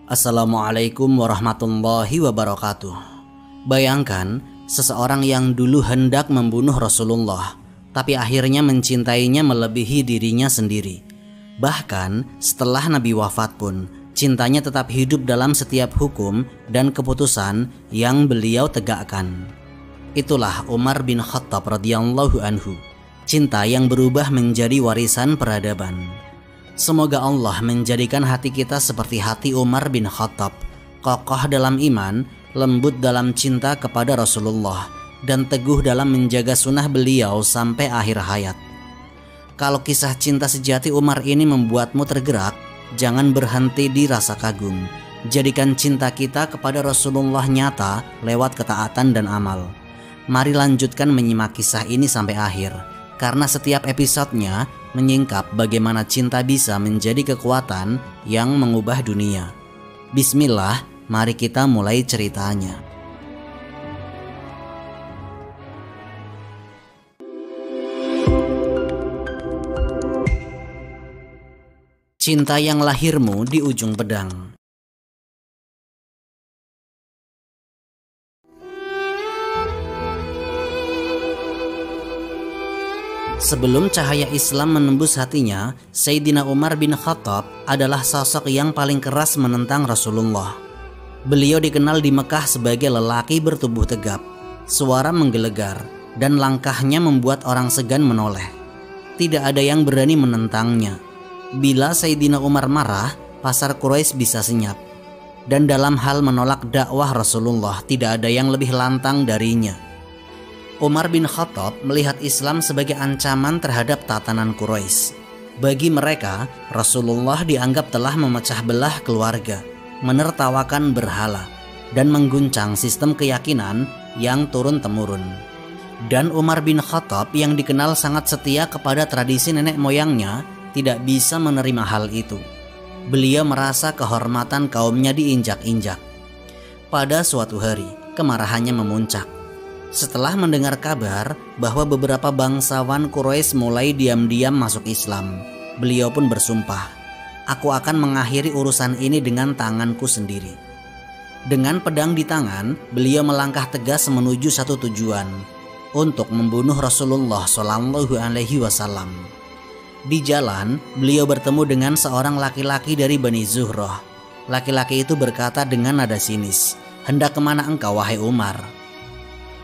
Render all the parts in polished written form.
Assalamualaikum warahmatullahi wabarakatuh. Bayangkan seseorang yang dulu hendak membunuh Rasulullah, tapi akhirnya mencintainya melebihi dirinya sendiri. Bahkan setelah Nabi wafat pun, cintanya tetap hidup dalam setiap hukum dan keputusan yang beliau tegakkan. Itulah Umar bin Khattab radhiyallahu anhu. Cinta yang berubah menjadi warisan peradaban. Semoga Allah menjadikan hati kita seperti hati Umar bin Khattab, kokoh dalam iman, lembut dalam cinta kepada Rasulullah, dan teguh dalam menjaga sunnah beliau sampai akhir hayat. Kalau kisah cinta sejati Umar ini membuatmu tergerak, jangan berhenti di rasa kagum. Jadikan cinta kita kepada Rasulullah nyata lewat ketaatan dan amal. Mari lanjutkan menyimak kisah ini sampai akhir, karena setiap episodenya menyingkap bagaimana cinta bisa menjadi kekuatan yang mengubah dunia. Bismillah, mari kita mulai ceritanya. Cinta yang lahirmu di ujung pedang. Sebelum cahaya Islam menembus hatinya, Sayyidina Umar bin Khattab adalah sosok yang paling keras menentang Rasulullah. Beliau dikenal di Mekah sebagai lelaki bertubuh tegap, suara menggelegar, dan langkahnya membuat orang segan menoleh. Tidak ada yang berani menentangnya. Bila Sayyidina Umar marah, pasar Quraisy bisa senyap. Dan dalam hal menolak dakwah Rasulullah, tidak ada yang lebih lantang darinya. Umar bin Khattab melihat Islam sebagai ancaman terhadap tatanan Quraisy. Bagi mereka, Rasulullah dianggap telah memecah belah keluarga, menertawakan berhala, dan mengguncang sistem keyakinan yang turun-temurun. Dan Umar bin Khattab yang dikenal sangat setia kepada tradisi nenek moyangnya tidak bisa menerima hal itu. Beliau merasa kehormatan kaumnya diinjak-injak. Pada suatu hari, kemarahannya memuncak. Setelah mendengar kabar bahwa beberapa bangsawan Quraisy mulai diam-diam masuk Islam, beliau pun bersumpah, "Aku akan mengakhiri urusan ini dengan tanganku sendiri." Dengan pedang di tangan, beliau melangkah tegas menuju satu tujuan, untuk membunuh Rasulullah SAW. Di jalan, beliau bertemu dengan seorang laki-laki dari Bani Zuhrah. Laki-laki itu berkata dengan nada sinis, "Hendak kemana engkau, wahai Umar?"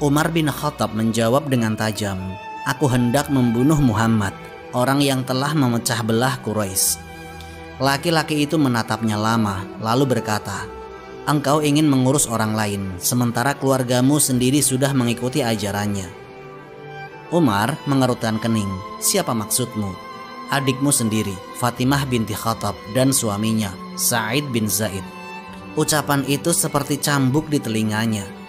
Umar bin Khattab menjawab dengan tajam, "Aku hendak membunuh Muhammad, orang yang telah memecah belah Quraisy." Laki-laki itu menatapnya lama, lalu berkata, "Engkau ingin mengurus orang lain, sementara keluargamu sendiri sudah mengikuti ajarannya." Umar mengerutkan kening, "Siapa maksudmu?" "Adikmu sendiri, Fatimah binti Khattab, dan suaminya, Sa'id bin Zaid." Ucapan itu seperti cambuk di telinganya.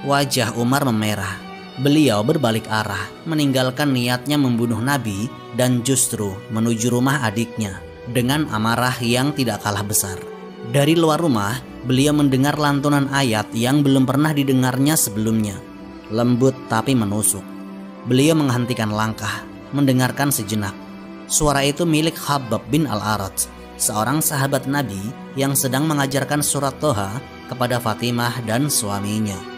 Wajah Umar memerah. Beliau berbalik arah, meninggalkan niatnya membunuh Nabi dan justru menuju rumah adiknya dengan amarah yang tidak kalah besar. Dari luar rumah, beliau mendengar lantunan ayat yang belum pernah didengarnya sebelumnya. Lembut tapi menusuk. Beliau menghentikan langkah, mendengarkan sejenak. Suara itu milik Khabbab bin Al-Arat, seorang sahabat Nabi yang sedang mengajarkan surat Toha kepada Fatimah dan suaminya.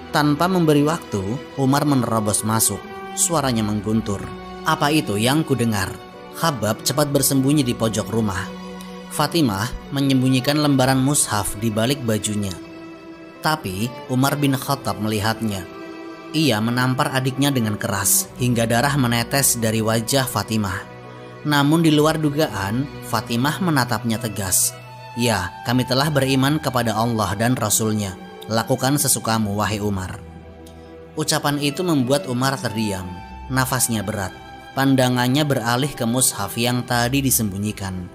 Tanpa memberi waktu, Umar menerobos masuk. Suaranya mengguntur. "Apa itu yang kudengar?" Khabbab cepat bersembunyi di pojok rumah. Fatimah menyembunyikan lembaran mushaf di balik bajunya. Tapi Umar bin Khattab melihatnya. Ia menampar adiknya dengan keras hingga darah menetes dari wajah Fatimah. Namun di luar dugaan, Fatimah menatapnya tegas. "Ya, kami telah beriman kepada Allah dan Rasul-Nya. Lakukan sesukamu, wahai Umar." Ucapan itu membuat Umar terdiam. Nafasnya berat. Pandangannya beralih ke mushaf yang tadi disembunyikan.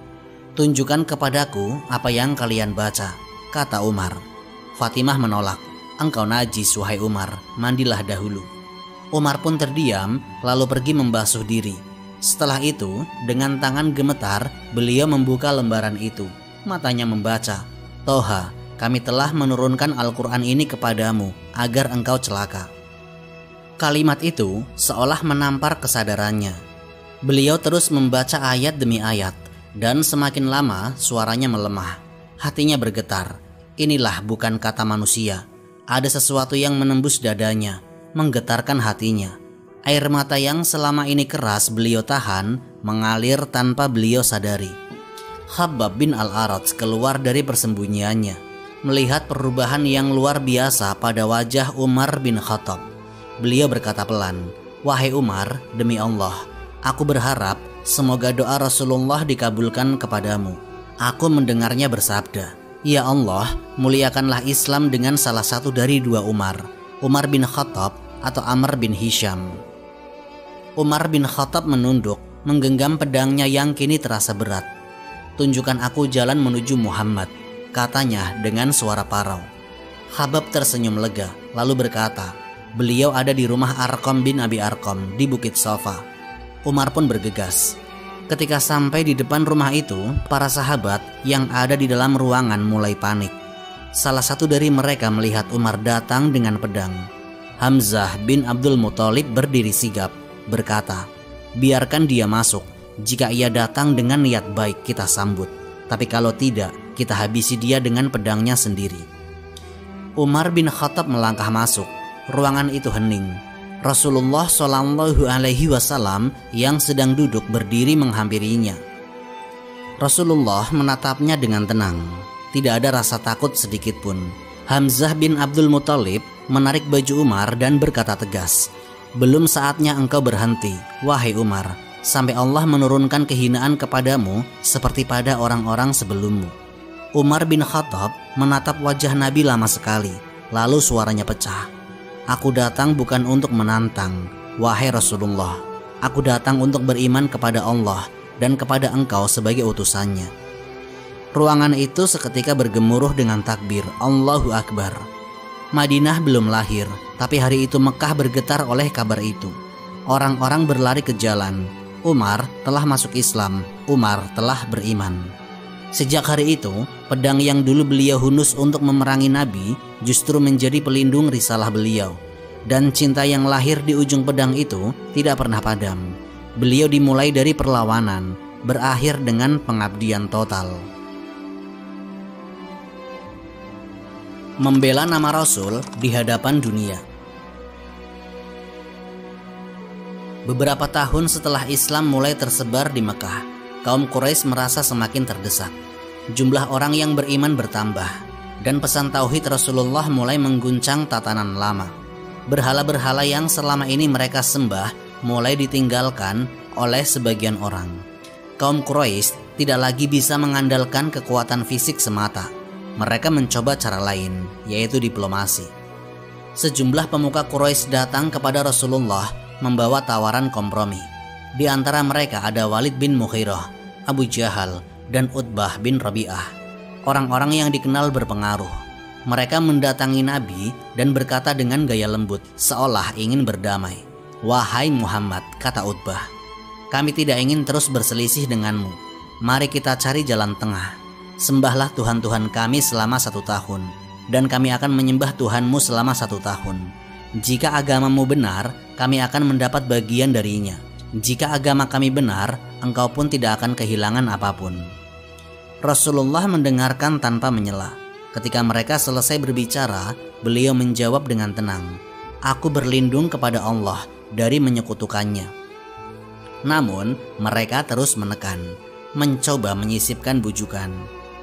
"Tunjukkan kepadaku apa yang kalian baca," kata Umar. Fatimah menolak. "Engkau najis, wahai Umar, mandilah dahulu." Umar pun terdiam, lalu pergi membasuh diri. Setelah itu, dengan tangan gemetar, beliau membuka lembaran itu. Matanya membaca, "Toha, kami telah menurunkan Al-Quran ini kepadamu agar engkau celaka." Kalimat itu seolah menampar kesadarannya. Beliau terus membaca ayat demi ayat, dan semakin lama suaranya melemah. Hatinya bergetar. Inilah bukan kata manusia. Ada sesuatu yang menembus dadanya, menggetarkan hatinya. Air mata yang selama ini keras beliau tahan mengalir tanpa beliau sadari. Khabbab bin Al-Arat keluar dari persembunyiannya, melihat perubahan yang luar biasa pada wajah Umar bin Khattab. Beliau berkata pelan, "Wahai Umar, demi Allah, aku berharap semoga doa Rasulullah dikabulkan kepadamu." Aku mendengarnya bersabda, "Ya Allah, muliakanlah Islam dengan salah satu dari dua Umar, Umar bin Khattab atau Amr bin Hisham." Umar bin Khattab menunduk, menggenggam pedangnya yang kini terasa berat. "Tunjukkan aku jalan menuju Muhammad," katanya dengan suara parau. Khabbab tersenyum lega, lalu berkata, "Beliau ada di rumah Arqam bin Abi Arqam di Bukit Safa." Umar pun bergegas. Ketika sampai di depan rumah itu, para sahabat yang ada di dalam ruangan mulai panik. Salah satu dari mereka melihat Umar datang dengan pedang. Hamzah bin Abdul Muthalib berdiri sigap, berkata, "Biarkan dia masuk. Jika ia datang dengan niat baik, kita sambut. Tapi kalau tidak, kita habisi dia dengan pedangnya sendiri." Umar bin Khattab melangkah masuk. Ruangan itu hening. Rasulullah Shallallahu Alaihi Wasallam yang sedang duduk berdiri menghampirinya. Rasulullah menatapnya dengan tenang. Tidak ada rasa takut sedikit pun. Hamzah bin Abdul Muthalib menarik baju Umar dan berkata tegas, "Belum saatnya engkau berhenti, wahai Umar, sampai Allah menurunkan kehinaan kepadamu seperti pada orang-orang sebelummu." Umar bin Khattab menatap wajah Nabi lama sekali, lalu suaranya pecah. "Aku datang bukan untuk menantang, wahai Rasulullah. Aku datang untuk beriman kepada Allah dan kepada engkau sebagai utusannya." Ruangan itu seketika bergemuruh dengan takbir, Allahu Akbar. Madinah belum lahir, tapi hari itu Mekah bergetar oleh kabar itu. Orang-orang berlari ke jalan. Umar telah masuk Islam, Umar telah beriman. Sejak hari itu, pedang yang dulu beliau hunus untuk memerangi Nabi justru menjadi pelindung risalah beliau. Dan cinta yang lahir di ujung pedang itu tidak pernah padam. Beliau dimulai dari perlawanan, berakhir dengan pengabdian total. Membela nama Rasul di hadapan dunia. Beberapa tahun setelah Islam mulai tersebar di Mekah, kaum Quraisy merasa semakin terdesak. Jumlah orang yang beriman bertambah, dan pesan tauhid Rasulullah mulai mengguncang tatanan lama. Berhala-berhala yang selama ini mereka sembah mulai ditinggalkan oleh sebagian orang. Kaum Quraisy tidak lagi bisa mengandalkan kekuatan fisik semata. Mereka mencoba cara lain, yaitu diplomasi. Sejumlah pemuka Quraisy datang kepada Rasulullah membawa tawaran kompromi. Di antara mereka ada Walid bin Mughirah, Abu Jahal, dan Utbah bin Rabi'ah. Orang-orang yang dikenal berpengaruh. Mereka mendatangi Nabi dan berkata dengan gaya lembut, seolah ingin berdamai. "Wahai Muhammad," kata Utbah, "kami tidak ingin terus berselisih denganmu. Mari kita cari jalan tengah. Sembahlah Tuhan-Tuhan kami selama 1 tahun, dan kami akan menyembah Tuhanmu selama 1 tahun. Jika agamamu benar, kami akan mendapat bagian darinya. Jika agama kami benar, engkau pun tidak akan kehilangan apapun." Rasulullah mendengarkan tanpa menyela. Ketika mereka selesai berbicara, beliau menjawab dengan tenang, "Aku berlindung kepada Allah dari menyekutukannya." Namun mereka terus menekan, mencoba menyisipkan bujukan.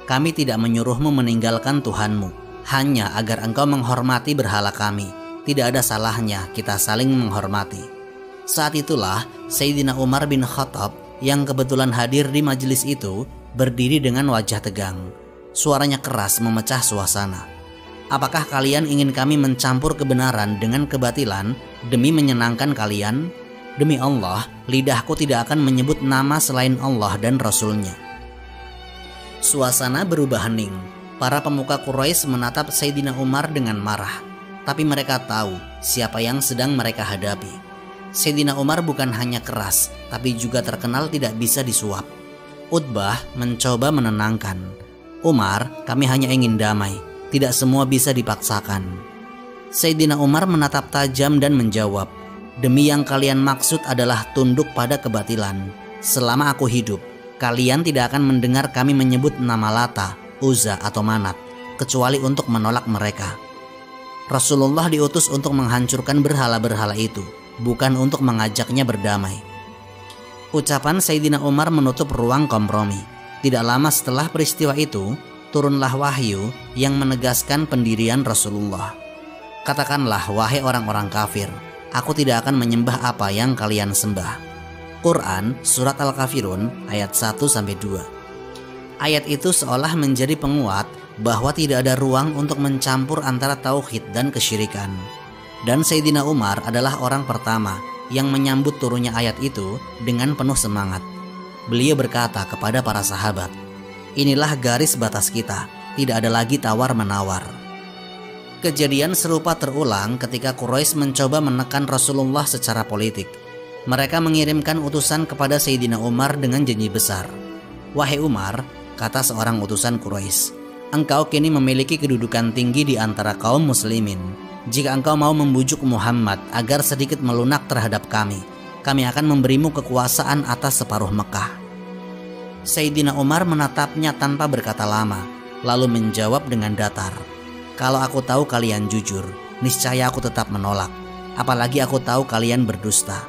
"Kami tidak menyuruhmu meninggalkan Tuhanmu, hanya agar engkau menghormati berhala kami. Tidak ada salahnya kita saling menghormati." Saat itulah Sayyidina Umar bin Khattab yang kebetulan hadir di majelis itu berdiri dengan wajah tegang. Suaranya keras memecah suasana. "Apakah kalian ingin kami mencampur kebenaran dengan kebatilan demi menyenangkan kalian? Demi Allah, lidahku tidak akan menyebut nama selain Allah dan Rasulnya." Suasana berubah hening. Para pemuka Quraisy menatap Sayyidina Umar dengan marah. Tapi mereka tahu siapa yang sedang mereka hadapi. Sayyidina Umar bukan hanya keras, tapi juga terkenal tidak bisa disuap. Utbah mencoba menenangkan. "Umar, kami hanya ingin damai. Tidak semua bisa dipaksakan." Sayyidina Umar menatap tajam dan menjawab, "Demi yang kalian maksud adalah tunduk pada kebatilan. Selama aku hidup, kalian tidak akan mendengar kami menyebut nama Lata, Uzza atau Manat, kecuali untuk menolak mereka. Rasulullah diutus untuk menghancurkan berhala-berhala itu, bukan untuk mengajaknya berdamai. Ucapan Sayyidina Umar menutup ruang kompromi. Tidak lama setelah peristiwa itu, turunlah wahyu yang menegaskan pendirian Rasulullah. Katakanlah, wahai orang-orang kafir, aku tidak akan menyembah apa yang kalian sembah. Quran Surat Al-Kafirun ayat 1-2. Ayat itu seolah menjadi penguat bahwa tidak ada ruang untuk mencampur antara tauhid dan kesyirikan. Dan Sayyidina Umar adalah orang pertama yang menyambut turunnya ayat itu dengan penuh semangat. Beliau berkata kepada para sahabat, "Inilah garis batas kita, tidak ada lagi tawar-menawar." Kejadian serupa terulang ketika Quraisy mencoba menekan Rasulullah secara politik. Mereka mengirimkan utusan kepada Sayyidina Umar dengan janji besar. "Wahai Umar," kata seorang utusan Quraisy, "engkau kini memiliki kedudukan tinggi di antara kaum muslimin. Jika engkau mau membujuk Muhammad agar sedikit melunak terhadap kami akan memberimu kekuasaan atas separuh Mekah." Sayyidina Umar menatapnya tanpa berkata lama, lalu menjawab dengan datar, "Kalau aku tahu kalian jujur, niscaya aku tetap menolak. Apalagi aku tahu kalian berdusta."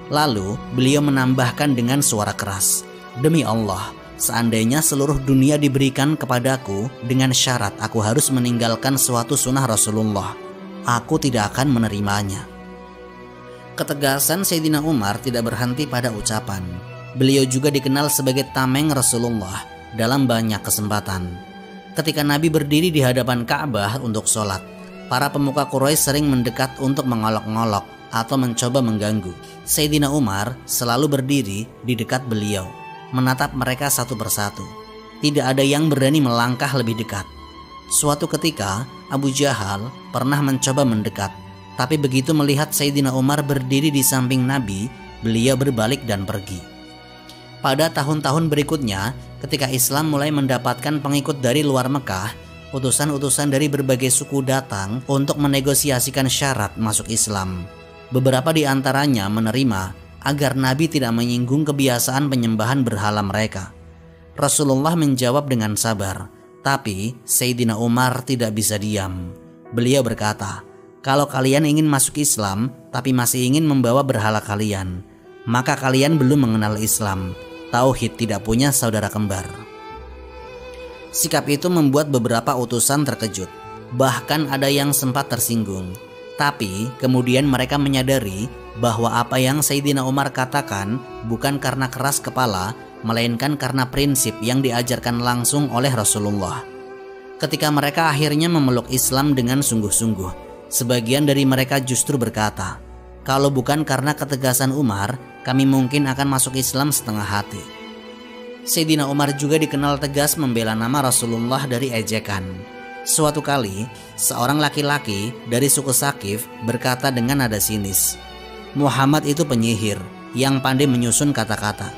Lalu beliau menambahkan dengan suara keras, "Demi Allah, seandainya seluruh dunia diberikan kepadaku dengan syarat aku harus meninggalkan suatu sunnah Rasulullah, aku tidak akan menerimanya." Ketegasan Sayyidina Umar tidak berhenti pada ucapan. Beliau juga dikenal sebagai tameng Rasulullah dalam banyak kesempatan. Ketika Nabi berdiri di hadapan Ka'bah untuk sholat, para pemuka Quraisy sering mendekat untuk mengolok-ngolok atau mencoba mengganggu. Sayyidina Umar selalu berdiri di dekat beliau, menatap mereka satu persatu. Tidak ada yang berani melangkah lebih dekat. Suatu ketika, Abu Jahal pernah mencoba mendekat, tapi begitu melihat Sayyidina Umar berdiri di samping Nabi, beliau berbalik dan pergi. Pada tahun-tahun berikutnya, ketika Islam mulai mendapatkan pengikut dari luar Mekah, utusan-utusan dari berbagai suku datang untuk menegosiasikan syarat masuk Islam. Beberapa di antaranya menerima agar Nabi tidak menyinggung kebiasaan penyembahan berhala mereka. Rasulullah menjawab dengan sabar, tapi Sayyidina Umar tidak bisa diam. Beliau berkata, "Kalau kalian ingin masuk Islam tapi masih ingin membawa berhala kalian, maka kalian belum mengenal Islam. Tauhid tidak punya saudara kembar." Sikap itu membuat beberapa utusan terkejut. Bahkan ada yang sempat tersinggung. Tapi kemudian mereka menyadari bahwa apa yang Sayyidina Umar katakan bukan karena keras kepala, melainkan karena prinsip yang diajarkan langsung oleh Rasulullah. Ketika mereka akhirnya memeluk Islam dengan sungguh-sungguh, sebagian dari mereka justru berkata, "Kalau bukan karena ketegasan Umar, kami mungkin akan masuk Islam setengah hati." Sayyidina Umar juga dikenal tegas membela nama Rasulullah dari ejekan. Suatu kali, seorang laki-laki dari suku Sakif berkata dengan nada sinis, "Muhammad itu penyihir yang pandai menyusun kata-kata."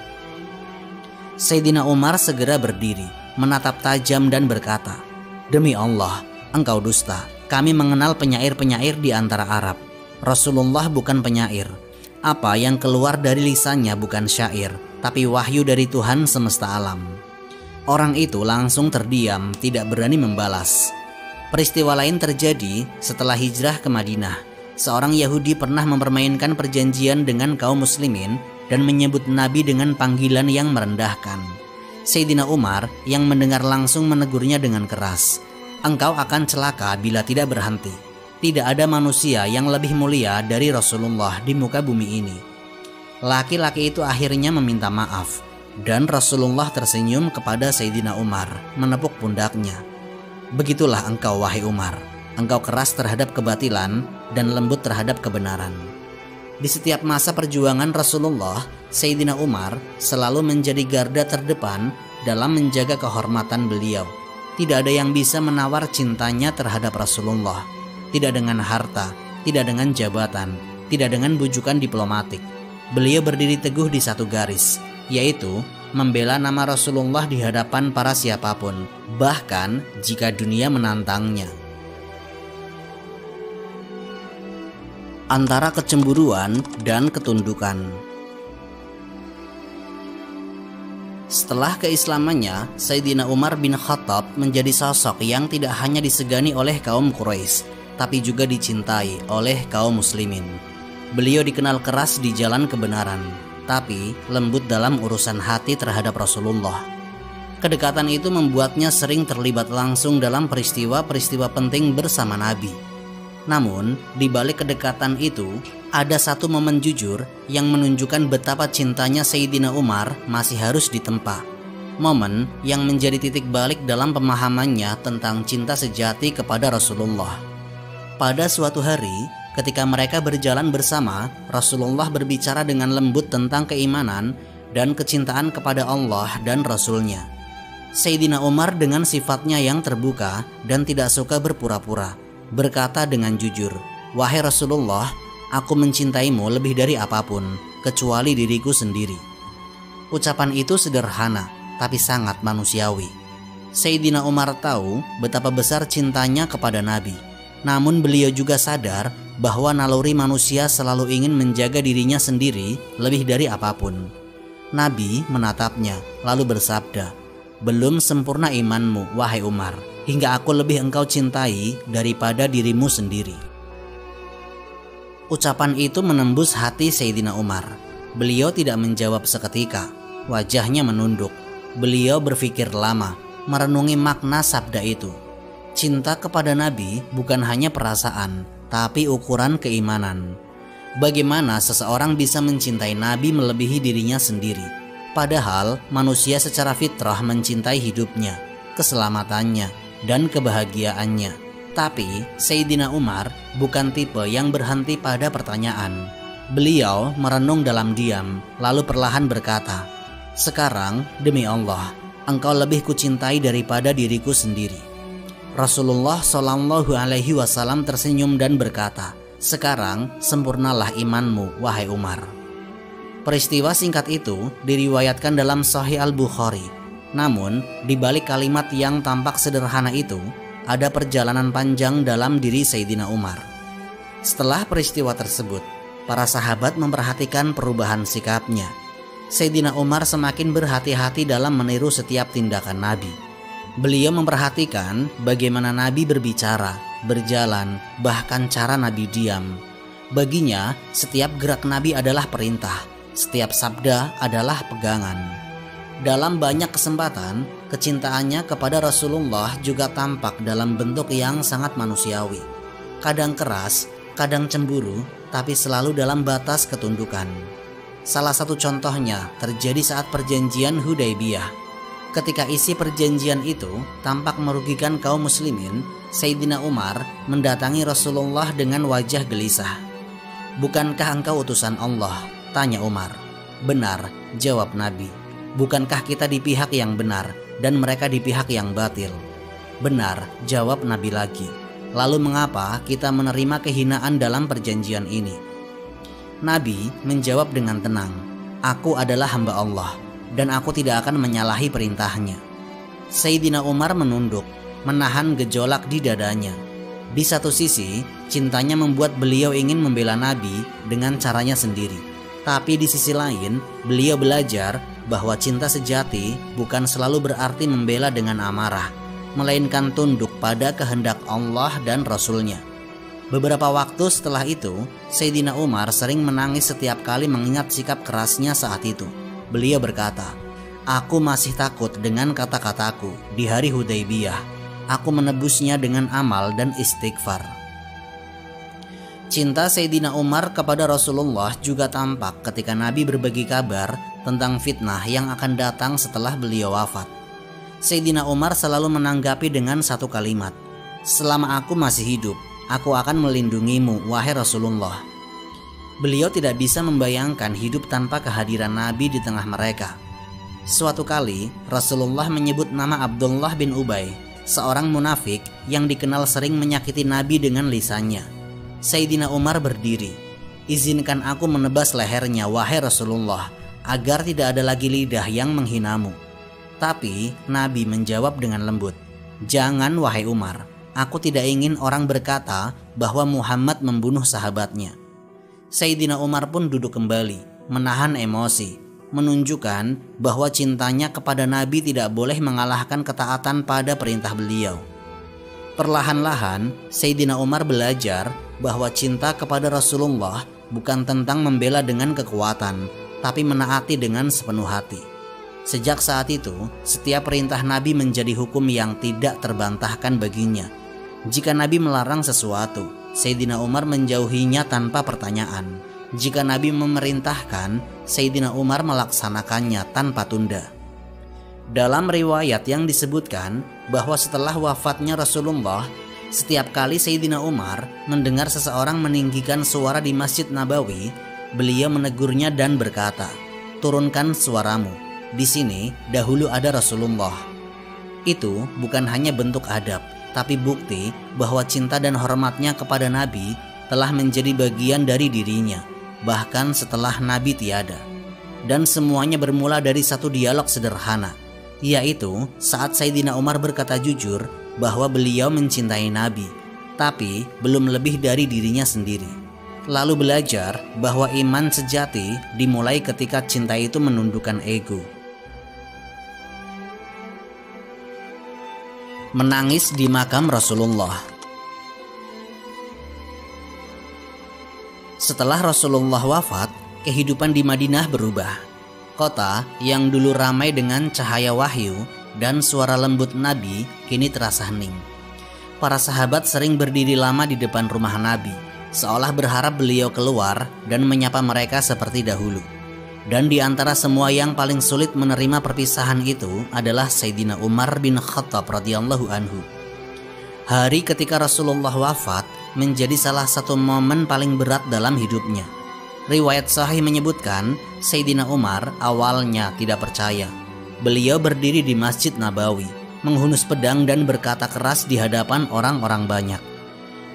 Sayyidina Umar segera berdiri, menatap tajam dan berkata, "Demi Allah, engkau dusta. Kami mengenal penyair-penyair di antara Arab. Rasulullah bukan penyair. Apa yang keluar dari lisannya bukan syair, tapi wahyu dari Tuhan semesta alam." Orang itu langsung terdiam, tidak berani membalas. Peristiwa lain terjadi setelah hijrah ke Madinah. Seorang Yahudi pernah mempermainkan perjanjian dengan kaum muslimin dan menyebut Nabi dengan panggilan yang merendahkan. Sayyidina Umar yang mendengar langsung menegurnya dengan keras, "Engkau akan celaka bila tidak berhenti. Tidak ada manusia yang lebih mulia dari Rasulullah di muka bumi ini." Laki-laki itu akhirnya meminta maaf, dan Rasulullah tersenyum kepada Sayyidina Umar, menepuk pundaknya. "Begitulah engkau, wahai Umar. Engkau keras terhadap kebatilan dan lembut terhadap kebenaran." Di setiap masa perjuangan Rasulullah, Sayyidina Umar selalu menjadi garda terdepan dalam menjaga kehormatan beliau. Tidak ada yang bisa menawar cintanya terhadap Rasulullah. Tidak dengan harta, tidak dengan jabatan, tidak dengan bujukan diplomatik. Beliau berdiri teguh di satu garis, yaitu membela nama Rasulullah di hadapan para siapapun, bahkan jika dunia menantangnya. Antara kecemburuan dan ketundukan. Setelah keislamannya, Sayyidina Umar bin Khattab menjadi sosok yang tidak hanya disegani oleh kaum Quraisy, tapi juga dicintai oleh kaum muslimin. Beliau dikenal keras di jalan kebenaran, tapi lembut dalam urusan hati terhadap Rasulullah. Kedekatan itu membuatnya sering terlibat langsung dalam peristiwa-peristiwa penting bersama Nabi. Namun, di balik kedekatan itu, ada satu momen jujur yang menunjukkan betapa cintanya Sayyidina Umar masih harus ditempa. Momen yang menjadi titik balik dalam pemahamannya tentang cinta sejati kepada Rasulullah. Pada suatu hari, ketika mereka berjalan bersama, Rasulullah berbicara dengan lembut tentang keimanan dan kecintaan kepada Allah dan Rasul-Nya. Sayyidina Umar dengan sifatnya yang terbuka dan tidak suka berpura-pura, berkata dengan jujur, "Wahai Rasulullah, aku mencintaimu lebih dari apapun, kecuali diriku sendiri." Ucapan itu sederhana, tapi sangat manusiawi. Sayyidina Umar tahu betapa besar cintanya kepada Nabi. Namun beliau juga sadar bahwa naluri manusia selalu ingin menjaga dirinya sendiri lebih dari apapun. Nabi menatapnya, lalu bersabda, "Belum sempurna imanmu, wahai Umar, hingga aku lebih engkau cintai daripada dirimu sendiri." Ucapan itu menembus hati Sayyidina Umar. Beliau tidak menjawab seketika, wajahnya menunduk. Beliau berpikir lama, merenungi makna sabda itu. Cinta kepada Nabi bukan hanya perasaan, tapi ukuran keimanan. Bagaimana seseorang bisa mencintai Nabi melebihi dirinya sendiri? Padahal manusia secara fitrah mencintai hidupnya, keselamatannya, dan kebahagiaannya. Tapi Sayyidina Umar bukan tipe yang berhenti pada pertanyaan. Beliau merenung dalam diam, lalu perlahan berkata, "Sekarang demi Allah, engkau lebih kucintai daripada diriku sendiri." Rasulullah Shallallahu Alaihi Wasallam tersenyum dan berkata, "Sekarang sempurnalah imanmu, wahai Umar." Peristiwa singkat itu diriwayatkan dalam Sahih Al-Bukhari. Namun, di balik kalimat yang tampak sederhana itu, ada perjalanan panjang dalam diri Sayyidina Umar. Setelah peristiwa tersebut, para sahabat memperhatikan perubahan sikapnya. Sayyidina Umar semakin berhati-hati dalam meniru setiap tindakan Nabi. Beliau memperhatikan bagaimana Nabi berbicara, berjalan, bahkan cara Nabi diam. Baginya, setiap gerak Nabi adalah perintah, setiap sabda adalah pegangan. Dalam banyak kesempatan, kecintaannya kepada Rasulullah juga tampak dalam bentuk yang sangat manusiawi. Kadang keras, kadang cemburu, tapi selalu dalam batas ketundukan. Salah satu contohnya terjadi saat perjanjian Hudaybiyah. Ketika isi perjanjian itu tampak merugikan kaum muslimin, Sayyidina Umar mendatangi Rasulullah dengan wajah gelisah. "Bukankah engkau utusan Allah?" tanya Umar. "Benar," jawab Nabi. "Bukankah kita di pihak yang benar dan mereka di pihak yang batil?" "Benar," jawab Nabi lagi. "Lalu mengapa kita menerima kehinaan dalam perjanjian ini?" Nabi menjawab dengan tenang, "Aku adalah hamba Allah dan aku tidak akan menyalahi perintahnya." Sayyidina Umar menunduk, menahan gejolak di dadanya. Di satu sisi, cintanya membuat beliau ingin membela Nabi dengan caranya sendiri. Tapi di sisi lain, beliau belajar bahwa cinta sejati bukan selalu berarti membela dengan amarah, melainkan tunduk pada kehendak Allah dan Rasul-Nya. Beberapa waktu setelah itu, Sayyidina Umar sering menangis setiap kali mengingat sikap kerasnya saat itu. Beliau berkata, "Aku masih takut dengan kata-kataku di hari Hudaybiyah. Aku menebusnya dengan amal dan istighfar." Cinta Sayyidina Umar kepada Rasulullah juga tampak ketika Nabi berbagi kabar tentang fitnah yang akan datang setelah beliau wafat. Sayyidina Umar selalu menanggapi dengan satu kalimat, "Selama aku masih hidup, aku akan melindungimu, wahai Rasulullah." Beliau tidak bisa membayangkan hidup tanpa kehadiran Nabi di tengah mereka. Suatu kali, Rasulullah menyebut nama Abdullah bin Ubay, seorang munafik yang dikenal sering menyakiti Nabi dengan lisannya. Sayyidina Umar berdiri, "Izinkan aku menebas lehernya, wahai Rasulullah, agar tidak ada lagi lidah yang menghinamu." Tapi Nabi menjawab dengan lembut, "Jangan, wahai Umar, aku tidak ingin orang berkata bahwa Muhammad membunuh sahabatnya." Sayyidina Umar pun duduk kembali, menahan emosi. menunjukkan bahwa cintanya kepada Nabi tidak boleh mengalahkan ketaatan pada perintah beliau. Perlahan-lahan, Sayyidina Umar belajar bahwa cinta kepada Rasulullah bukan tentang membela dengan kekuatan, tapi menaati dengan sepenuh hati. Sejak saat itu, setiap perintah Nabi menjadi hukum yang tidak terbantahkan baginya. Jika Nabi melarang sesuatu, Sayyidina Umar menjauhinya tanpa pertanyaan. Jika Nabi memerintahkan, Sayyidina Umar melaksanakannya tanpa tunda. Dalam riwayat yang disebutkan bahwa setelah wafatnya Rasulullah, setiap kali Sayyidina Umar mendengar seseorang meninggikan suara di Masjid Nabawi, beliau menegurnya dan berkata, "Turunkan suaramu. Di sini dahulu ada Rasulullah." Itu bukan hanya bentuk adab, tapi bukti bahwa cinta dan hormatnya kepada Nabi telah menjadi bagian dari dirinya, bahkan setelah Nabi tiada. Dan semuanya bermula dari satu dialog sederhana, yaitu saat Sayyidina Umar berkata jujur bahwa beliau mencintai Nabi, tapi belum lebih dari dirinya sendiri. Lalu belajar bahwa iman sejati dimulai ketika cinta itu menundukkan ego. Menangis di makam Rasulullah. Setelah Rasulullah wafat, kehidupan di Madinah berubah. Kota yang dulu ramai dengan cahaya wahyu dan suara lembut Nabi kini terasa hening. Para sahabat sering berdiri lama di depan rumah Nabi, seolah berharap beliau keluar dan menyapa mereka seperti dahulu. Dan di antara semua yang paling sulit menerima perpisahan itu adalah Sayyidina Umar bin Khattab radhiyallahu anhu. Hari ketika Rasulullah wafat menjadi salah satu momen paling berat dalam hidupnya. Riwayat sahih menyebutkan Sayyidina Umar awalnya tidak percaya. Beliau berdiri di Masjid Nabawi, menghunus pedang dan berkata keras di hadapan orang-orang banyak,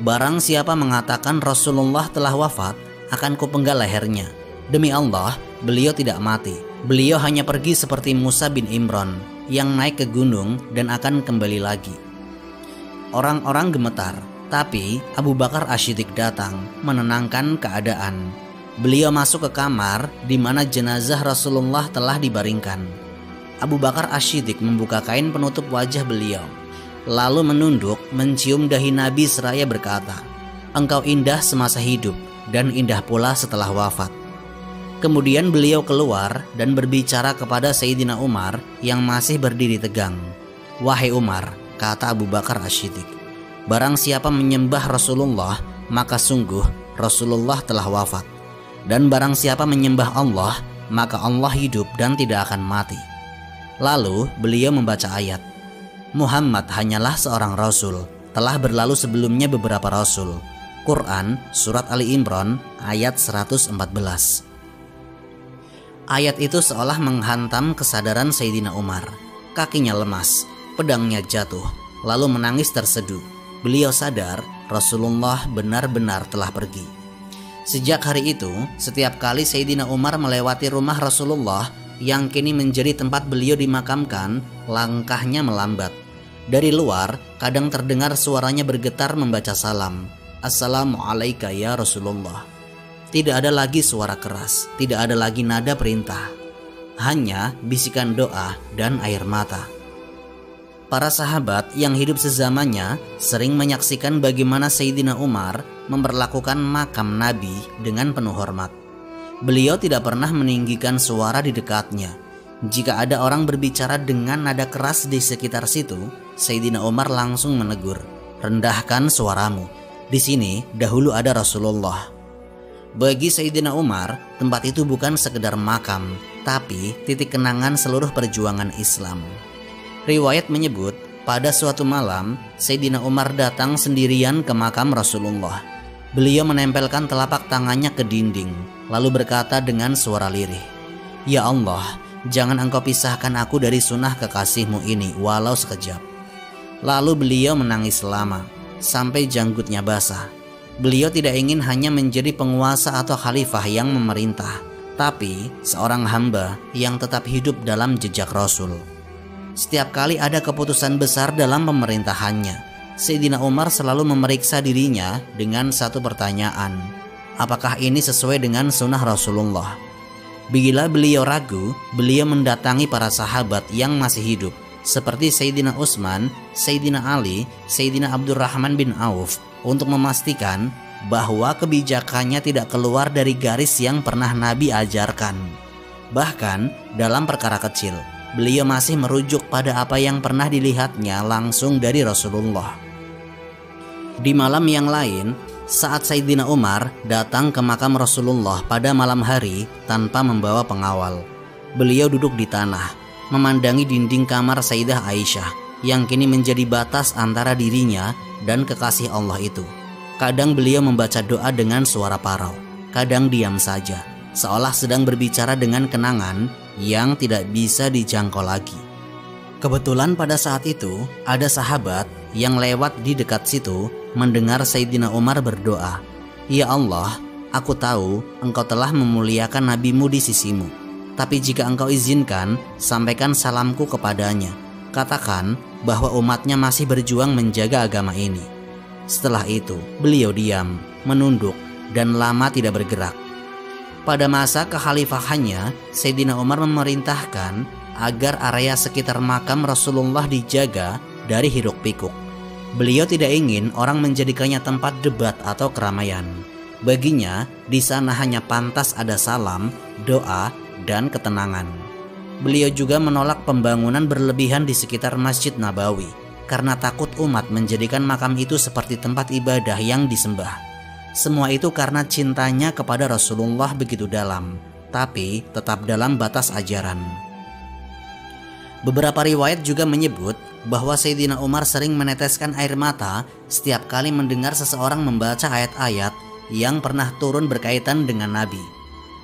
"Barang siapa mengatakan Rasulullah telah wafat, akan kupenggal lehernya. Demi Allah, beliau tidak mati. Beliau hanya pergi seperti Musa bin Imran yang naik ke gunung dan akan kembali lagi." Orang-orang gemetar, tapi Abu Bakar As-Siddiq datang menenangkan keadaan. Beliau masuk ke kamar di mana jenazah Rasulullah telah dibaringkan. Abu Bakar As-Siddiq membuka kain penutup wajah beliau, lalu menunduk mencium dahi Nabi seraya berkata, "Engkau indah semasa hidup dan indah pula setelah wafat." Kemudian beliau keluar dan berbicara kepada Sayyidina Umar yang masih berdiri tegang. "Wahai Umar," kata Abu Bakar As-Siddiq, "barang siapa menyembah Rasulullah, maka sungguh Rasulullah telah wafat. Dan barang siapa menyembah Allah, maka Allah hidup dan tidak akan mati." Lalu beliau membaca ayat, "Muhammad hanyalah seorang Rasul, telah berlalu sebelumnya beberapa Rasul." Quran Surat Ali Imran ayat 114. Ayat itu seolah menghantam kesadaran Sayyidina Umar. Kakinya lemas, pedangnya jatuh, lalu menangis terseduh. Beliau sadar Rasulullah benar-benar telah pergi. Sejak hari itu, setiap kali Sayyidina Umar melewati rumah Rasulullah yang kini menjadi tempat beliau dimakamkan, langkahnya melambat. Dari luar, kadang terdengar suaranya bergetar membaca salam, "Assalamualaikum ya Rasulullah." Tidak ada lagi suara keras, tidak ada lagi nada perintah, hanya bisikan doa dan air mata. Para sahabat yang hidup sezamannya sering menyaksikan bagaimana Sayyidina Umar memperlakukan makam Nabi dengan penuh hormat. Beliau tidak pernah meninggikan suara di dekatnya. Jika ada orang berbicara dengan nada keras di sekitar situ, Sayyidina Umar langsung menegur, "Rendahkan suaramu. Di sini dahulu ada Rasulullah." Bagi Sayyidina Umar, tempat itu bukan sekedar makam, tapi titik kenangan seluruh perjuangan Islam. Riwayat menyebut, pada suatu malam, Sayyidina Umar datang sendirian ke makam Rasulullah. Beliau menempelkan telapak tangannya ke dinding, lalu berkata dengan suara lirih, "Ya Allah, jangan engkau pisahkan aku dari sunnah kekasihmu ini walau sekejap." Lalu beliau menangis lama, sampai janggutnya basah. Beliau tidak ingin hanya menjadi penguasa atau khalifah yang memerintah, tapi seorang hamba yang tetap hidup dalam jejak Rasul. Setiap kali ada keputusan besar dalam pemerintahannya, Sayyidina Umar selalu memeriksa dirinya dengan satu pertanyaan, apakah ini sesuai dengan sunnah Rasulullah? Bila beliau ragu, beliau mendatangi para sahabat yang masih hidup seperti Sayyidina Utsman, Sayyidina Ali, Sayyidina Abdurrahman bin Auf untuk memastikan bahwa kebijakannya tidak keluar dari garis yang pernah Nabi ajarkan. Bahkan dalam perkara kecil, beliau masih merujuk pada apa yang pernah dilihatnya langsung dari Rasulullah. Di malam yang lain, saat Sayyidina Umar datang ke makam Rasulullah pada malam hari tanpa membawa pengawal, beliau duduk di tanah, memandangi dinding kamar Sayyidah Aisyah yang kini menjadi batas antara dirinya dan kekasih Allah itu. Kadang beliau membaca doa dengan suara parau, kadang diam saja, seolah sedang berbicara dengan kenangan yang tidak bisa dijangkau lagi. Kebetulan pada saat itu ada sahabat yang lewat di dekat situ mendengar Sayyidina Umar berdoa, "Ya Allah, aku tahu engkau telah memuliakan nabimu di sisimu. Tapi jika engkau izinkan, sampaikan salamku kepadanya. Katakan bahwa umatnya masih berjuang menjaga agama ini." Setelah itu, beliau diam, menunduk, dan lama tidak bergerak. Pada masa kekhalifahannya, Sayyidina Umar memerintahkan agar area sekitar makam Rasulullah dijaga dari hiruk pikuk. Beliau tidak ingin orang menjadikannya tempat debat atau keramaian. Baginya, di sana hanya pantas ada salam, doa, dan ketenangan. Beliau juga menolak pembangunan berlebihan di sekitar Masjid Nabawi karena takut umat menjadikan makam itu seperti tempat ibadah yang disembah. Semua itu karena cintanya kepada Rasulullah begitu dalam, tapi tetap dalam batas ajaran. Beberapa riwayat juga menyebut bahwa Sayyidina Umar sering meneteskan air mata setiap kali mendengar seseorang membaca ayat-ayat yang pernah turun berkaitan dengan Nabi.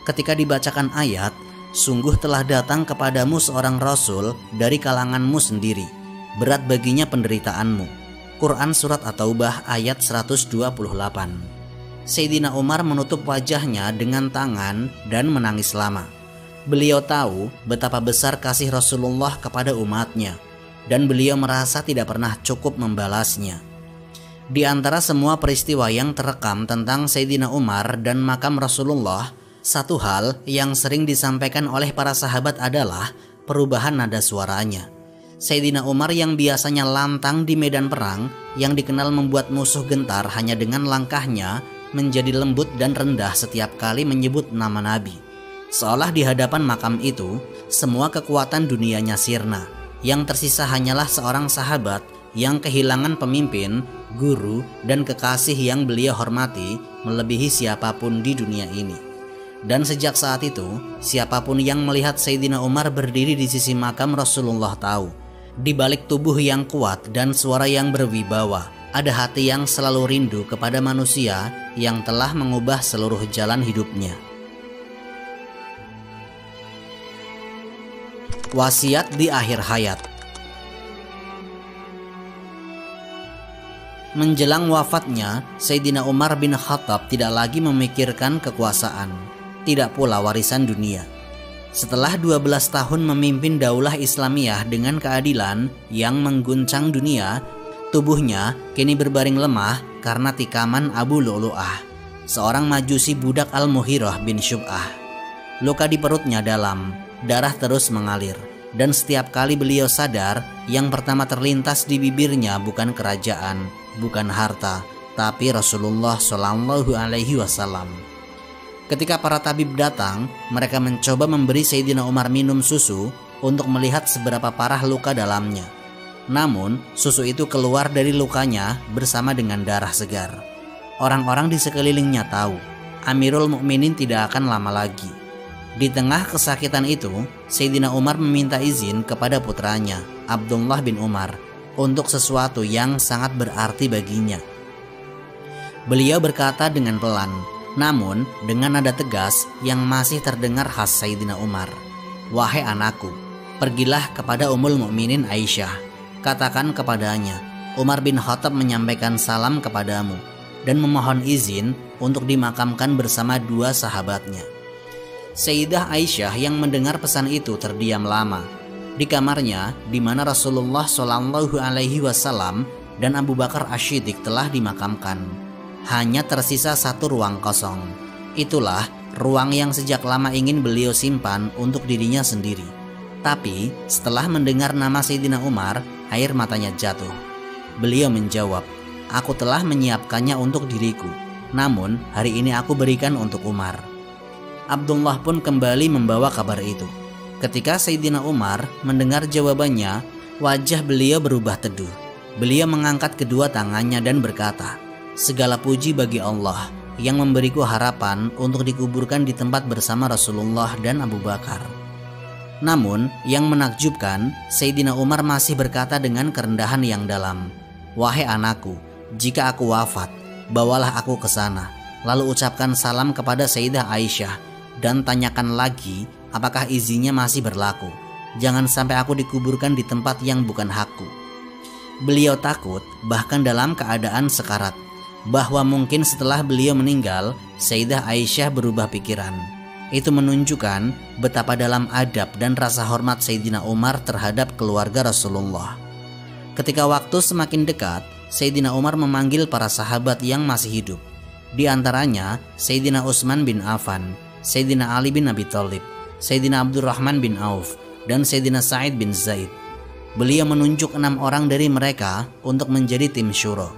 Ketika dibacakan ayat, "Sungguh telah datang kepadamu seorang Rasul dari kalanganmu sendiri. Berat baginya penderitaanmu." Quran Surat At-Taubah ayat 128. Sayyidina Umar menutup wajahnya dengan tangan dan menangis lama. Beliau tahu betapa besar kasih Rasulullah kepada umatnya, dan beliau merasa tidak pernah cukup membalasnya. Di antara semua peristiwa yang terekam tentang Sayyidina Umar dan makam Rasulullah, satu hal yang sering disampaikan oleh para sahabat adalah perubahan nada suaranya. Sayyidina Umar yang biasanya lantang di medan perang, yang dikenal membuat musuh gentar hanya dengan langkahnya, menjadi lembut dan rendah setiap kali menyebut nama Nabi. Seolah di hadapan makam itu, semua kekuatan dunianya sirna. Yang tersisa hanyalah seorang sahabat yang kehilangan pemimpin, guru, dan kekasih yang beliau hormati melebihi siapapun di dunia ini. Dan sejak saat itu, siapapun yang melihat Sayyidina Umar berdiri di sisi makam Rasulullah tahu, di balik tubuh yang kuat dan suara yang berwibawa, ada hati yang selalu rindu kepada manusia yang telah mengubah seluruh jalan hidupnya. Wasiat di akhir hayat. Menjelang wafatnya, Sayyidina Umar bin Khattab tidak lagi memikirkan kekuasaan, tidak pula warisan dunia. Setelah 12 tahun memimpin daulah Islamiyah dengan keadilan yang mengguncang dunia, tubuhnya kini berbaring lemah karena tikaman Abu Lu'lu'ah, seorang majusi budak Al-Mughirah bin Syub'ah. Luka di perutnya dalam, darah terus mengalir, dan setiap kali beliau sadar, yang pertama terlintas di bibirnya bukan kerajaan, bukan harta, tapi Rasulullah Shallallahu Alaihi Wasallam. Ketika para tabib datang, mereka mencoba memberi Sayyidina Umar minum susu untuk melihat seberapa parah luka dalamnya. Namun, susu itu keluar dari lukanya bersama dengan darah segar. Orang-orang di sekelilingnya tahu, Amirul Mukminin tidak akan lama lagi. Di tengah kesakitan itu, Sayyidina Umar meminta izin kepada putranya, Abdullah bin Umar, untuk sesuatu yang sangat berarti baginya. Beliau berkata dengan pelan, namun dengan nada tegas yang masih terdengar khas Sayyidina Umar, "Wahai anakku, pergilah kepada Ummul Mukminin Aisyah. Katakan kepadanya, Umar bin Khattab menyampaikan salam kepadamu dan memohon izin untuk dimakamkan bersama dua sahabatnya." Sayyidah Aisyah yang mendengar pesan itu terdiam lama. Di kamarnya, di mana Rasulullah Shallallahu Alaihi Wasallam dan Abu Bakar Asy-Siddiq telah dimakamkan, hanya tersisa satu ruang kosong. Itulah ruang yang sejak lama ingin beliau simpan untuk dirinya sendiri. Tapi setelah mendengar nama Sayyidina Umar, air matanya jatuh. Beliau menjawab, "Aku telah menyiapkannya untuk diriku, namun hari ini aku berikan untuk Umar." Abdullah pun kembali membawa kabar itu. Ketika Sayyidina Umar mendengar jawabannya, wajah beliau berubah teduh. Beliau mengangkat kedua tangannya dan berkata, "Segala puji bagi Allah yang memberiku harapan untuk dikuburkan di tempat bersama Rasulullah dan Abu Bakar." Namun yang menakjubkan, Sayyidina Umar masih berkata dengan kerendahan yang dalam, "Wahai anakku, jika aku wafat, bawalah aku ke sana, lalu ucapkan salam kepada Sayyidah Aisyah dan tanyakan lagi apakah izinnya masih berlaku. Jangan sampai aku dikuburkan di tempat yang bukan hakku." Beliau takut bahkan dalam keadaan sekarat bahwa mungkin setelah beliau meninggal, Sayyidah Aisyah berubah pikiran. Itu menunjukkan betapa dalam adab dan rasa hormat Sayyidina Umar terhadap keluarga Rasulullah. Ketika waktu semakin dekat, Sayyidina Umar memanggil para sahabat yang masih hidup. Di antaranya Sayyidina Utsman bin Affan, Sayyidina Ali bin Abi Thalib, Sayyidina Abdurrahman bin Auf, dan Sayyidina Sa'id bin Zaid. Beliau menunjuk 6 orang dari mereka untuk menjadi tim syuro,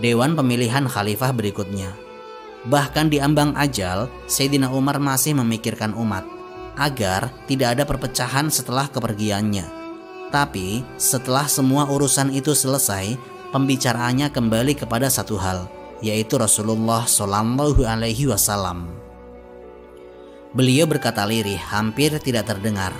dewan pemilihan khalifah berikutnya. Bahkan di ambang ajal, Sayyidina Umar masih memikirkan umat agar tidak ada perpecahan setelah kepergiannya. Tapi setelah semua urusan itu selesai, pembicaraannya kembali kepada satu hal, yaitu Rasulullah Shallallahu Alaihi Wasallam. Beliau berkata lirih, hampir tidak terdengar,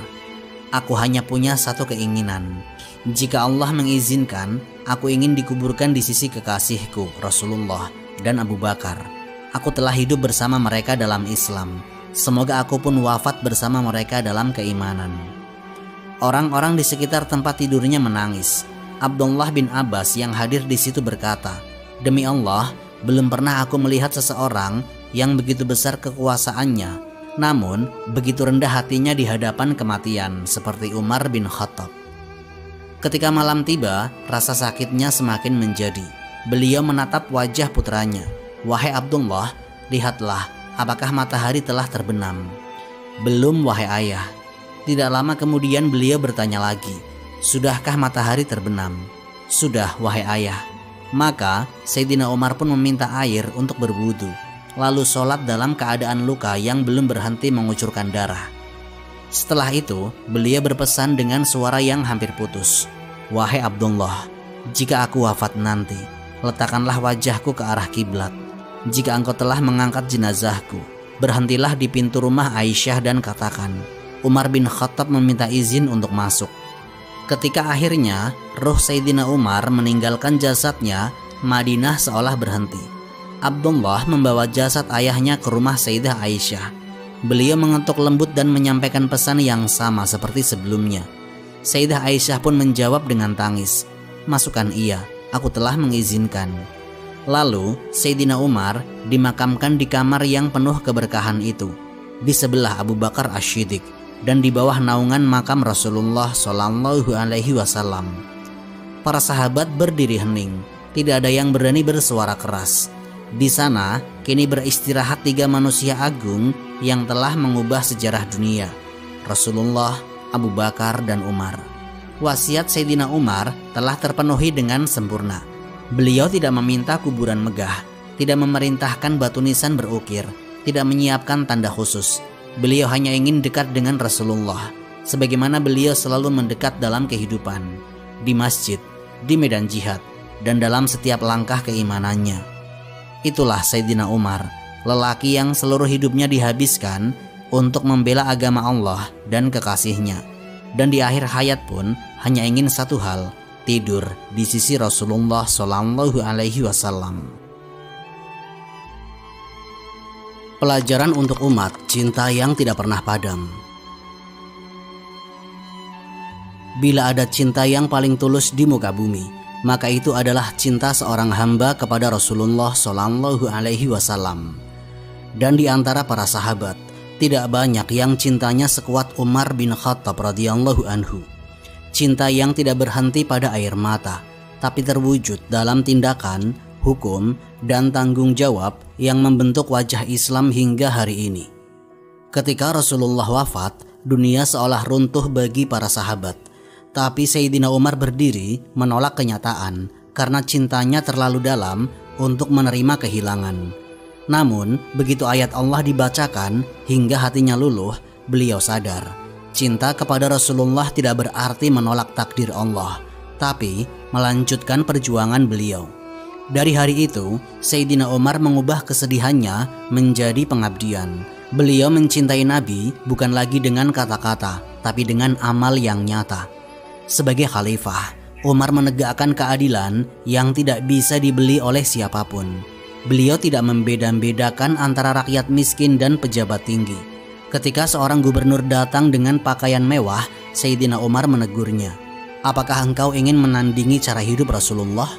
"Aku hanya punya satu keinginan. Jika Allah mengizinkan, aku ingin dikuburkan di sisi kekasihku Rasulullah dan Abu Bakar. Aku telah hidup bersama mereka dalam Islam. Semoga aku pun wafat bersama mereka dalam keimanan." Orang-orang di sekitar tempat tidurnya menangis. Abdullah bin Abbas yang hadir di situ berkata, "Demi Allah, belum pernah aku melihat seseorang yang begitu besar kekuasaannya, namun begitu rendah hatinya di hadapan kematian seperti Umar bin Khattab." Ketika malam tiba, rasa sakitnya semakin menjadi. Beliau menatap wajah putranya. "Wahai Abdullah, lihatlah apakah matahari telah terbenam." "Belum, wahai ayah." Tidak lama kemudian beliau bertanya lagi, "Sudahkah matahari terbenam?" "Sudah, wahai ayah." Maka Sayyidina Umar pun meminta air untuk berwudu, lalu sholat dalam keadaan luka yang belum berhenti mengucurkan darah. Setelah itu beliau berpesan dengan suara yang hampir putus, "Wahai Abdullah, jika aku wafat nanti, letakkanlah wajahku ke arah kiblat. Jika engkau telah mengangkat jenazahku, berhentilah di pintu rumah Aisyah dan katakan, Umar bin Khattab meminta izin untuk masuk." Ketika akhirnya roh Sayyidina Umar meninggalkan jasadnya, Madinah seolah berhenti. Abdullah membawa jasad ayahnya ke rumah Sayyidah Aisyah. Beliau mengetuk lembut dan menyampaikan pesan yang sama seperti sebelumnya. Sayyidah Aisyah pun menjawab dengan tangis, "Masukkan ia, aku telah mengizinkan." Lalu Sayyidina Umar dimakamkan di kamar yang penuh keberkahan itu, di sebelah Abu Bakar Asy-Syiddiq dan di bawah naungan makam Rasulullah Shallallahu Alaihi Wasallam. Para sahabat berdiri hening, tidak ada yang berani bersuara keras. Di sana kini beristirahat 3 manusia agung yang telah mengubah sejarah dunia, Rasulullah, Abu Bakar, dan Umar. Wasiat Sayyidina Umar telah terpenuhi dengan sempurna. Beliau tidak meminta kuburan megah, tidak memerintahkan batu nisan berukir, tidak menyiapkan tanda khusus. Beliau hanya ingin dekat dengan Rasulullah, sebagaimana beliau selalu mendekat dalam kehidupan, di masjid, di medan jihad, dan dalam setiap langkah keimanannya. Itulah Sayyidina Umar, lelaki yang seluruh hidupnya dihabiskan untuk membela agama Allah dan kekasihnya, dan di akhir hayat pun hanya ingin satu hal, tidur di sisi Rasulullah Shallallahu Alaihi Wasallam. Pelajaran untuk umat, cinta yang tidak pernah padam. Bila ada cinta yang paling tulus di muka bumi, maka itu adalah cinta seorang hamba kepada Rasulullah Shallallahu Alaihi Wasallam. Dan di antara para sahabat, tidak banyak yang cintanya sekuat Umar bin Khattab radhiyallahu anhu. Cinta yang tidak berhenti pada air mata, tapi terwujud dalam tindakan, hukum, dan tanggung jawab yang membentuk wajah Islam hingga hari ini. Ketika Rasulullah wafat, dunia seolah runtuh bagi para sahabat. Tapi Sayyidina Umar berdiri menolak kenyataan karena cintanya terlalu dalam untuk menerima kehilangan. Namun, begitu ayat Allah dibacakan hingga hatinya luluh, beliau sadar. Cinta kepada Rasulullah tidak berarti menolak takdir Allah, tapi melanjutkan perjuangan beliau. Dari hari itu, Sayyidina Umar mengubah kesedihannya menjadi pengabdian. Beliau mencintai Nabi bukan lagi dengan kata-kata, tapi dengan amal yang nyata. Sebagai khalifah, Umar menegakkan keadilan yang tidak bisa dibeli oleh siapapun. Beliau tidak membeda-bedakan antara rakyat miskin dan pejabat tinggi. Ketika seorang gubernur datang dengan pakaian mewah, Sayyidina Umar menegurnya. "Apakah engkau ingin menandingi cara hidup Rasulullah?"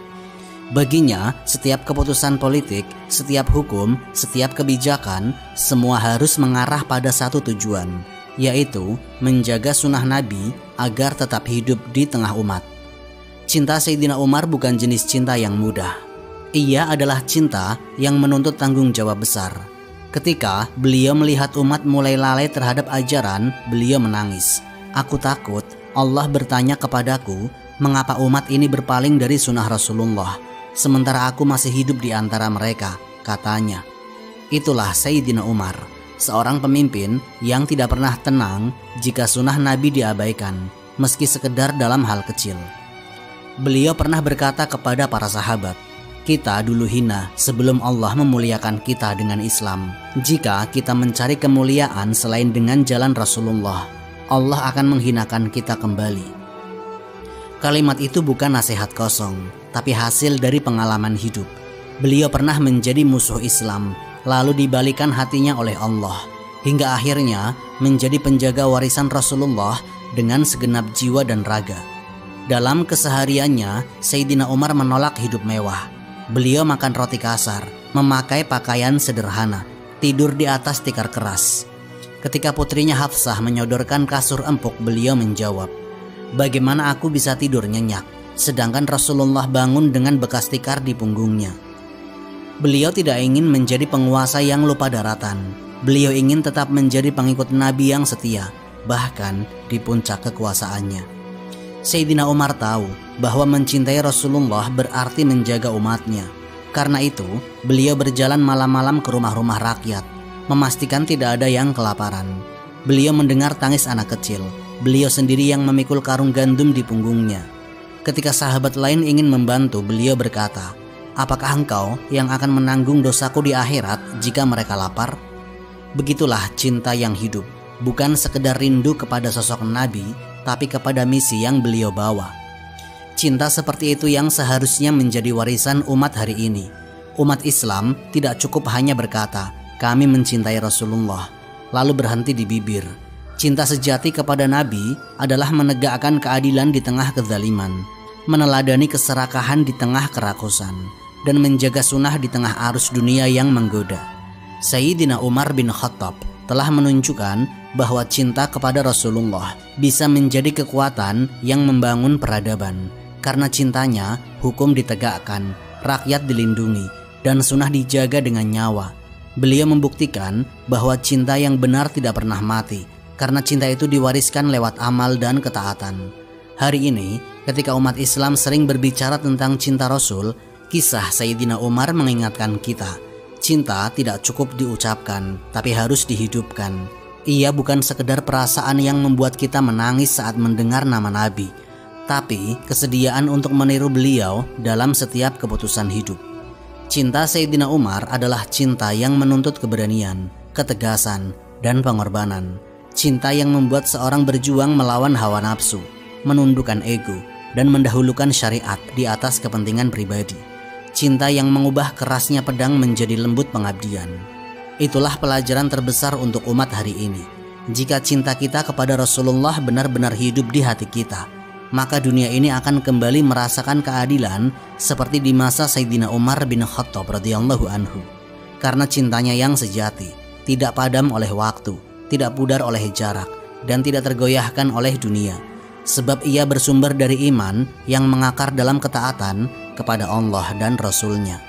Baginya, setiap keputusan politik, setiap hukum, setiap kebijakan, semua harus mengarah pada satu tujuan, yaitu menjaga sunnah Nabi agar tetap hidup di tengah umat. Cinta Sayyidina Umar bukan jenis cinta yang mudah. Ia adalah cinta yang menuntut tanggung jawab besar. Ketika beliau melihat umat mulai lalai terhadap ajaran, beliau menangis. "Aku takut Allah bertanya kepadaku, mengapa umat ini berpaling dari sunnah Rasulullah, sementara aku masih hidup di antara mereka," katanya. Itulah Sayyidina Umar, seorang pemimpin yang tidak pernah tenang jika sunnah Nabi diabaikan, meski sekedar dalam hal kecil. Beliau pernah berkata kepada para sahabat, "Kita dulu hina sebelum Allah memuliakan kita dengan Islam. Jika kita mencari kemuliaan selain dengan jalan Rasulullah, Allah akan menghinakan kita kembali." Kalimat itu bukan nasihat kosong, tapi hasil dari pengalaman hidup. Beliau pernah menjadi musuh Islam, lalu dibalikan hatinya oleh Allah, hingga akhirnya menjadi penjaga warisan Rasulullah dengan segenap jiwa dan raga. Dalam kesehariannya, Sayyidina Umar menolak hidup mewah. Beliau makan roti kasar, memakai pakaian sederhana, tidur di atas tikar keras. Ketika putrinya Hafsah menyodorkan kasur empuk, beliau menjawab, "Bagaimana aku bisa tidur nyenyak, sedangkan Rasulullah bangun dengan bekas tikar di punggungnya?" Beliau tidak ingin menjadi penguasa yang lupa daratan. Beliau ingin tetap menjadi pengikut Nabi yang setia, bahkan di puncak kekuasaannya. Sayyidina Umar tahu bahwa mencintai Rasulullah berarti menjaga umatnya. Karena itu, beliau berjalan malam-malam ke rumah-rumah rakyat, memastikan tidak ada yang kelaparan. Beliau mendengar tangis anak kecil. Beliau sendiri yang memikul karung gandum di punggungnya. Ketika sahabat lain ingin membantu, beliau berkata, "Apakah engkau yang akan menanggung dosaku di akhirat jika mereka lapar?" Begitulah cinta yang hidup, bukan sekedar rindu kepada sosok Nabi, tapi kepada misi yang beliau bawa. Cinta seperti itu yang seharusnya menjadi warisan umat hari ini. Umat Islam tidak cukup hanya berkata, "Kami mencintai Rasulullah," lalu berhenti di bibir. Cinta sejati kepada Nabi adalah menegakkan keadilan di tengah kezaliman, meneladani keserakahan di tengah kerakusan, dan menjaga sunnah di tengah arus dunia yang menggoda. Sayyidina Umar bin Khattab telah menunjukkan bahwa cinta kepada Rasulullah bisa menjadi kekuatan yang membangun peradaban. Karena cintanya, hukum ditegakkan, rakyat dilindungi, dan sunnah dijaga dengan nyawa. Beliau membuktikan bahwa cinta yang benar tidak pernah mati, karena cinta itu diwariskan lewat amal dan ketaatan. Hari ini, ketika umat Islam sering berbicara tentang cinta Rasul, kisah Sayyidina Umar mengingatkan kita, cinta tidak cukup diucapkan, tapi harus dihidupkan. Ia bukan sekedar perasaan yang membuat kita menangis saat mendengar nama Nabi, tapi kesediaan untuk meniru beliau dalam setiap keputusan hidup. Cinta Sayyidina Umar adalah cinta yang menuntut keberanian, ketegasan, dan pengorbanan. Cinta yang membuat seorang berjuang melawan hawa nafsu, menundukkan ego, dan mendahulukan syariat di atas kepentingan pribadi. Cinta yang mengubah kerasnya pedang menjadi lembut pengabdian. Itulah pelajaran terbesar untuk umat hari ini. Jika cinta kita kepada Rasulullah benar-benar hidup di hati kita, maka dunia ini akan kembali merasakan keadilan seperti di masa Sayyidina Umar bin Khattab radhiyallahu anhu. Karena cintanya yang sejati, tidak padam oleh waktu, tidak pudar oleh jarak, dan tidak tergoyahkan oleh dunia. Sebab ia bersumber dari iman yang mengakar dalam ketaatan kepada Allah dan Rasul-Nya.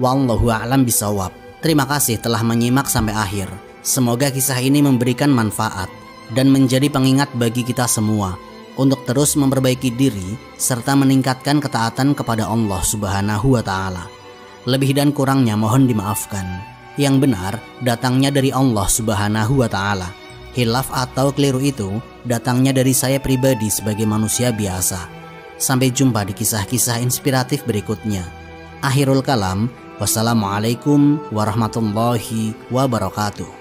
Wallahu a'lam bishawab. Terima kasih telah menyimak sampai akhir. Semoga kisah ini memberikan manfaat dan menjadi pengingat bagi kita semua untuk terus memperbaiki diri serta meningkatkan ketaatan kepada Allah Subhanahu wa Ta'ala. Lebih dan kurangnya mohon dimaafkan. Yang benar datangnya dari Allah Subhanahu wa Ta'ala. Hilaf atau keliru itu datangnya dari saya pribadi sebagai manusia biasa. Sampai jumpa di kisah-kisah inspiratif berikutnya. Akhirul kalam, wassalamualaikum warahmatullahi wabarakatuh.